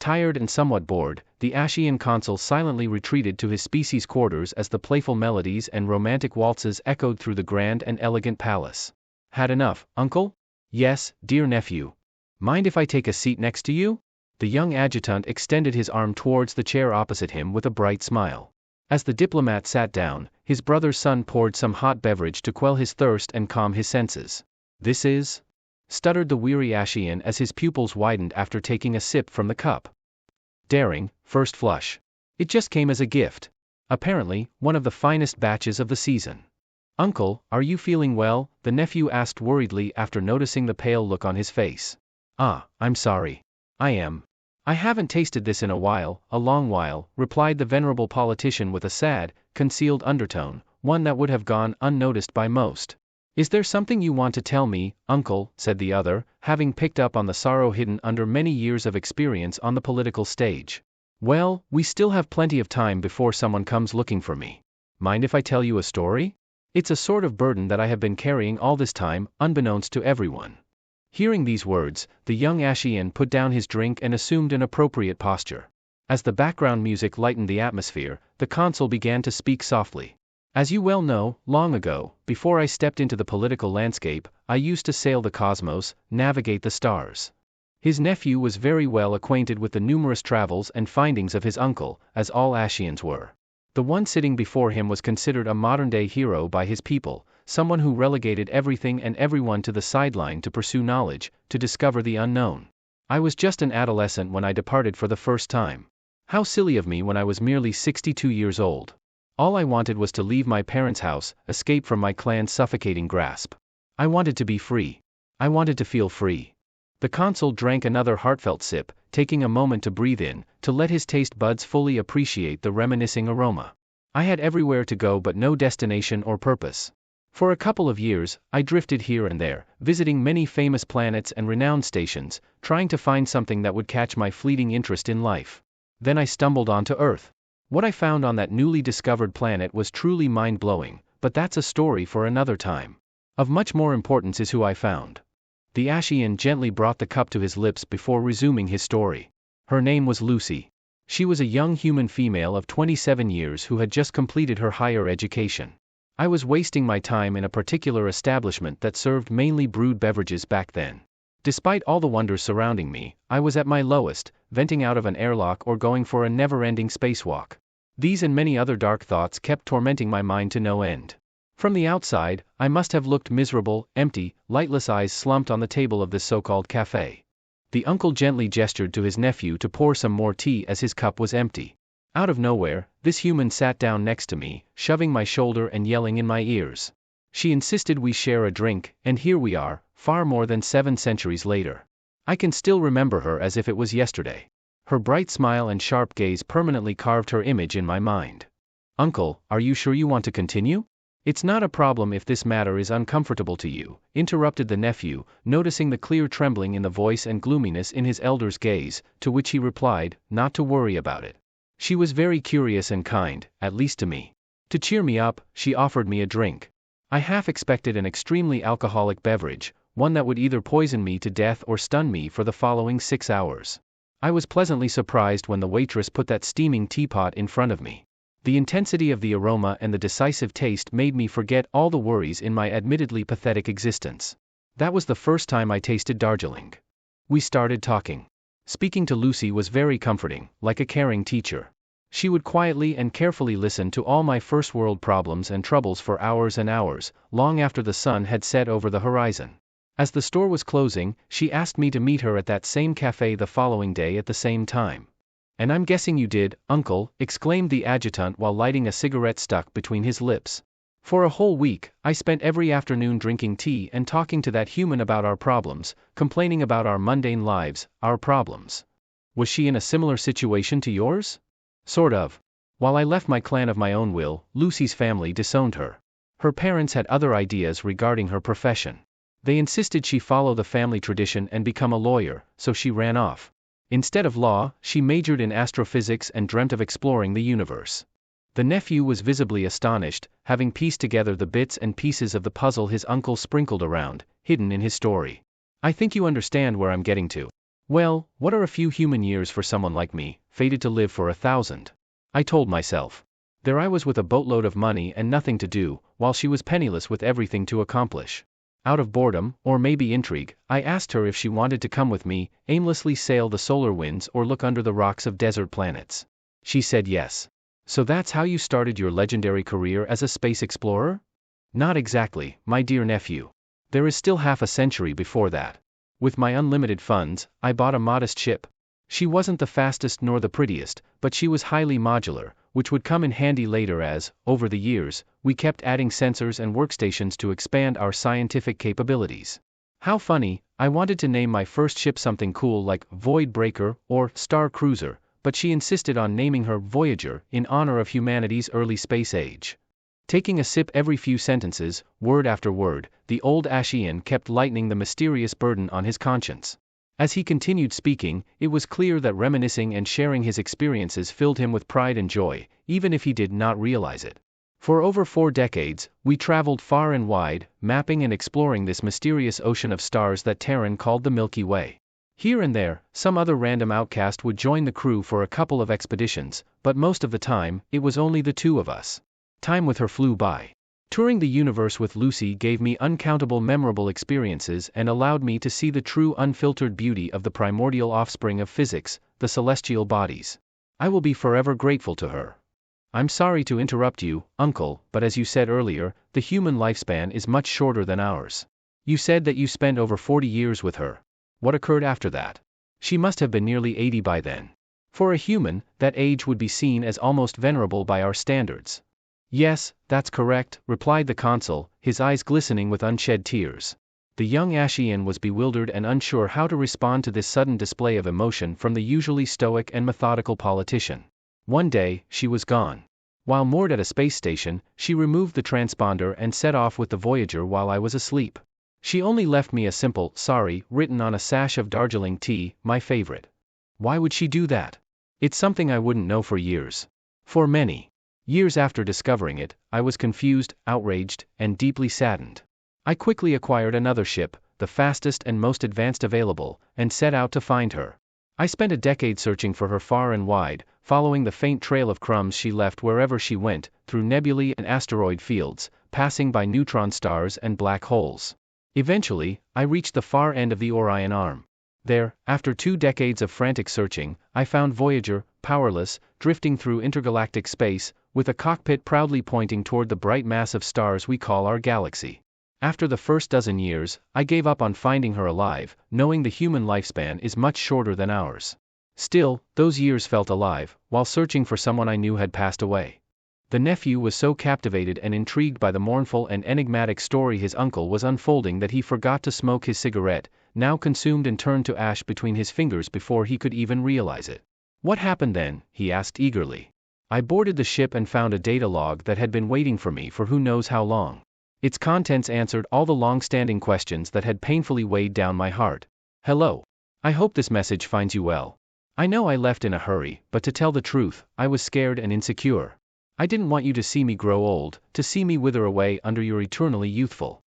Tired and somewhat bored, the Ashian consul silently retreated to his species' quarters as the playful melodies and romantic waltzes echoed through the grand and elegant palace. Had enough, uncle? Yes, dear nephew. Mind if I take a seat next to you? The young adjutant extended his arm towards the chair opposite him with a bright smile. As the diplomat sat down, his brother's son poured some hot beverage to quell his thirst and calm his senses. This is? Stuttered the weary Ashian as his pupils widened after taking a sip from the cup. Daring, first flush. It just came as a gift. Apparently, one of the finest batches of the season. Uncle, are you feeling well? The nephew asked worriedly after noticing the pale look on his face. Ah, I'm sorry. I am. I haven't tasted this in a long while, replied the venerable politician with a sad, concealed undertone, one that would have gone unnoticed by most. Is there something you want to tell me, uncle? Said the other, having picked up on the sorrow hidden under many years of experience on the political stage. Well, we still have plenty of time before someone comes looking for me. Mind if I tell you a story? It's a sort of burden that I have been carrying all this time, unbeknownst to everyone. Hearing these words, the young Ashian put down his drink and assumed an appropriate posture. As the background music lightened the atmosphere, the consul began to speak softly. As you well know, long ago, before I stepped into the political landscape, I used to sail the cosmos, navigate the stars. His nephew was very well acquainted with the numerous travels and findings of his uncle, as all Ashians were. The one sitting before him was considered a modern-day hero by his people, someone who relegated everything and everyone to the sideline to pursue knowledge, to discover the unknown. I was just an adolescent when I departed for the first time. How silly of me when I was merely 62 years old. All I wanted was to leave my parents' house, escape from my clan's suffocating grasp. I wanted to be free. I wanted to feel free. The consul drank another heartfelt sip, taking a moment to breathe in, to let his taste buds fully appreciate the reminiscing aroma. I had everywhere to go but no destination or purpose. For a couple of years, I drifted here and there, visiting many famous planets and renowned stations, trying to find something that would catch my fleeting interest in life. Then I stumbled onto Earth. What I found on that newly discovered planet was truly mind-blowing, but that's a story for another time. Of much more importance is who I found. The Ashian gently brought the cup to his lips before resuming his story. Her name was Lucy. She was a young human female of 27 years who had just completed her higher education. I was wasting my time in a particular establishment that served mainly brewed beverages back then. Despite all the wonders surrounding me, I was at my lowest, venting out of an airlock or going for a never-ending spacewalk. These and many other dark thoughts kept tormenting my mind to no end. From the outside, I must have looked miserable, empty, lightless eyes slumped on the table of this so-called cafe. The uncle gently gestured to his nephew to pour some more tea as his cup was empty. Out of nowhere, this human sat down next to me, shoving my shoulder and yelling in my ears. She insisted we share a drink, and here we are, far more than 7 centuries later. I can still remember her as if it was yesterday. Her bright smile and sharp gaze permanently carved her image in my mind. Uncle, are you sure you want to continue? It's not a problem if this matter is uncomfortable to you, interrupted the nephew, noticing the clear trembling in the voice and gloominess in his elder's gaze, to which he replied, not to worry about it. She was very curious and kind, at least to me. To cheer me up, she offered me a drink. I half expected an extremely alcoholic beverage, one that would either poison me to death or stun me for the following 6 hours. I was pleasantly surprised when the waitress put that steaming teapot in front of me. The intensity of the aroma and the decisive taste made me forget all the worries in my admittedly pathetic existence. That was the first time I tasted Darjeeling. We started talking. Speaking to Lucy was very comforting, like a caring teacher. She would quietly and carefully listen to all my first-world problems and troubles for hours and hours, long after the sun had set over the horizon. As the store was closing, she asked me to meet her at that same cafe the following day at the same time. And I'm guessing you did, uncle, exclaimed the adjutant while lighting a cigarette stuck between his lips. For a whole week, I spent every afternoon drinking tea and talking to that human about our problems, complaining about our mundane lives, our problems. Was she in a similar situation to yours? Sort of. While I left my clan of my own will, Lucy's family disowned her. Her parents had other ideas regarding her profession. They insisted she follow the family tradition and become a lawyer, so she ran off. Instead of law, she majored in astrophysics and dreamt of exploring the universe. The nephew was visibly astonished, having pieced together the bits and pieces of the puzzle his uncle sprinkled around, hidden in his story. I think you understand where I'm getting to. Well, what are a few human years for someone like me, fated to live for 1,000? I told myself. There I was with a boatload of money and nothing to do, while she was penniless with everything to accomplish. Out of boredom, or maybe intrigue, I asked her if she wanted to come with me, aimlessly sail the solar winds or look under the rocks of desert planets. She said yes. So that's how you started your legendary career as a space explorer? Not exactly, my dear nephew. There is still half a century before that. With my unlimited funds, I bought a modest ship. She wasn't the fastest nor the prettiest, but she was highly modular, which would come in handy later as, over the years, we kept adding sensors and workstations to expand our scientific capabilities. How funny, I wanted to name my first ship something cool like Void Breaker or Star Cruiser, but she insisted on naming her Voyager in honor of humanity's early space age. Taking a sip every few sentences, word after word, the old Ashian kept lightening the mysterious burden on his conscience. As he continued speaking, it was clear that reminiscing and sharing his experiences filled him with pride and joy, even if he did not realize it. For over 4 decades, we traveled far and wide, mapping and exploring this mysterious ocean of stars that Terran called the Milky Way. Here and there, some other random outcast would join the crew for a couple of expeditions, but most of the time, it was only the two of us. Time with her flew by. Touring the universe with Lucy gave me uncountable memorable experiences and allowed me to see the true unfiltered beauty of the primordial offspring of physics, the celestial bodies. I will be forever grateful to her. I'm sorry to interrupt you, Uncle, but as you said earlier, the human lifespan is much shorter than ours. You said that you spent over 40 years with her. What occurred after that? She must have been nearly 80 by then. For a human, that age would be seen as almost venerable by our standards. Yes, that's correct, replied the consul, his eyes glistening with unshed tears. The young Ashian was bewildered and unsure how to respond to this sudden display of emotion from the usually stoic and methodical politician. One day, she was gone. While moored at a space station, she removed the transponder and set off with the Voyager while I was asleep. She only left me a simple, sorry, written on a sash of Darjeeling tea, my favorite. Why would she do that? It's something I wouldn't know for years. For many years after discovering it, I was confused, outraged, and deeply saddened. I quickly acquired another ship, the fastest and most advanced available, and set out to find her. I spent a decade searching for her far and wide, following the faint trail of crumbs she left wherever she went, through nebulae and asteroid fields, passing by neutron stars and black holes. Eventually, I reached the far end of the Orion Arm. There, after 2 decades of frantic searching, I found Voyager, powerless, drifting through intergalactic space, with a cockpit proudly pointing toward the bright mass of stars we call our galaxy. After the first dozen years, I gave up on finding her alive, knowing the human lifespan is much shorter than ours. Still, those years felt alive, while searching for someone I knew had passed away. The nephew was so captivated and intrigued by the mournful and enigmatic story his uncle was unfolding that he forgot to smoke his cigarette, now consumed and turned to ash between his fingers before he could even realize it. What happened then? He asked eagerly. I boarded the ship and found a data log that had been waiting for me for who knows how long. Its contents answered all the long-standing questions that had painfully weighed down my heart. Hello. I hope this message finds you well. I know I left in a hurry, but to tell the truth, I was scared and insecure. I didn't want you to see me grow old, to see me wither away under your eternally youthful